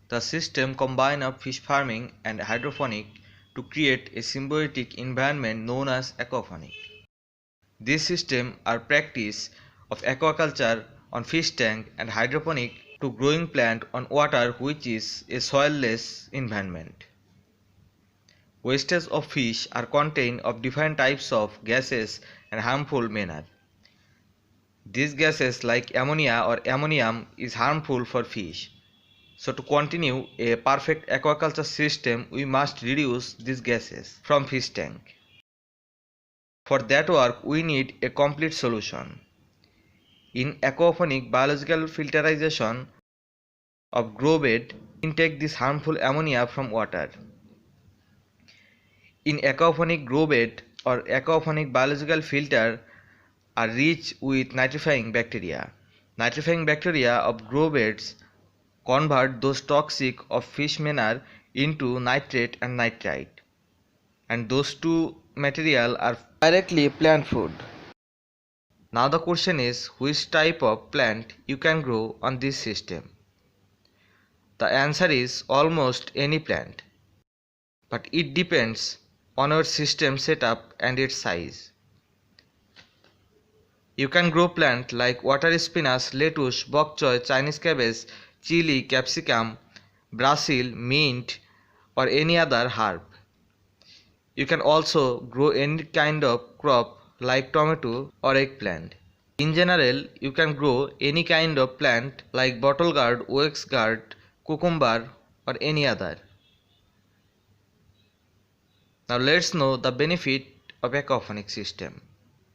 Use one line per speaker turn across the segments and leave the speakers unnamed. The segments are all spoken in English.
The system combines of fish farming and hydroponic to create a symbiotic environment known as aquaponic. These systems are practice of aquaculture on fish tank and hydroponic to growing plant on water, which is a soil-less environment. Wastes of fish are contained of different types of gases and harmful manner. These gases like ammonia or ammonium is harmful for fish. So to continue a perfect aquaculture system, we must reduce these gases from fish tank. For that work, we need a complete solution. In aquaponic biological filterization of grow bed, intake this harmful ammonia from water. In aquaponic grow bed or aquaponic biological filter are rich with nitrifying bacteria. Nitrifying bacteria of grow beds convert those toxic of fish manure into nitrate and nitrite, and those two material are directly plant food. Now the question is, which type of plant you can grow on this system? The answer is almost any plant, but it depends on your system setup and its size. You can grow plant like water spinach, lettuce, bok choy, Chinese cabbage, chili, capsicum, basil, mint, or any other herb. You can also grow any kind of crop like tomato or eggplant. In general, you can grow any kind of plant like bottle gourd, wax gourd, cucumber, or any other. Now let's know the benefit of aquaponic system.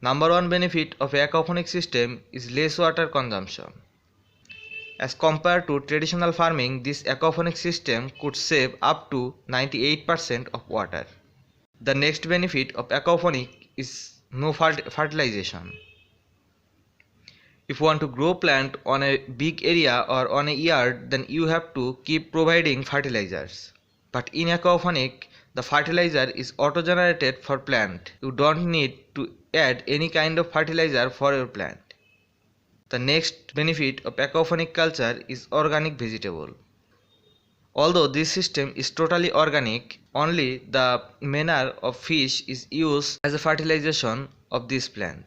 Number one benefit of aquaponic system is less water consumption. As compared to traditional farming, this aquaponic system could save up to 98% of water. The next benefit of aquaponic is no fertilization. If you want to grow plant on a big area or on a yard, then you have to keep providing fertilizers. But in aquaponic, the fertilizer is auto-generated for plant. You don't need to add any kind of fertilizer for your plant. The next benefit of aquaponic culture is organic vegetable. Although this system is totally organic, only the manure of fish is used as a fertilization of this plant.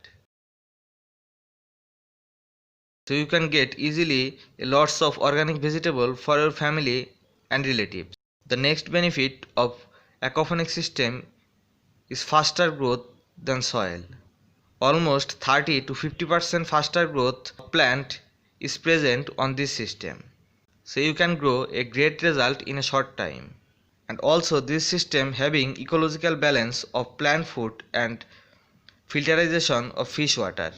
So you can get easily lots of organic vegetable for your family and relatives. The next benefit of aquaponic system is faster growth than soil. Almost 30 to 50% faster growth of plant is present on this system. So you can grow a great result in a short time. And also this system having ecological balance of plant food and filterization of fish water.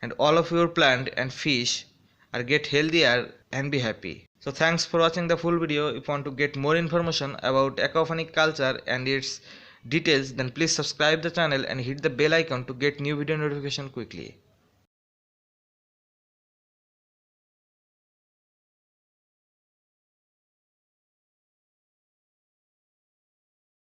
And all of your plant and fish are get healthier and be happy. So thanks for watching the full video. If you want to get more information about aquaponic culture and its details, then please subscribe the channel and hit the bell icon to get new video notification quickly.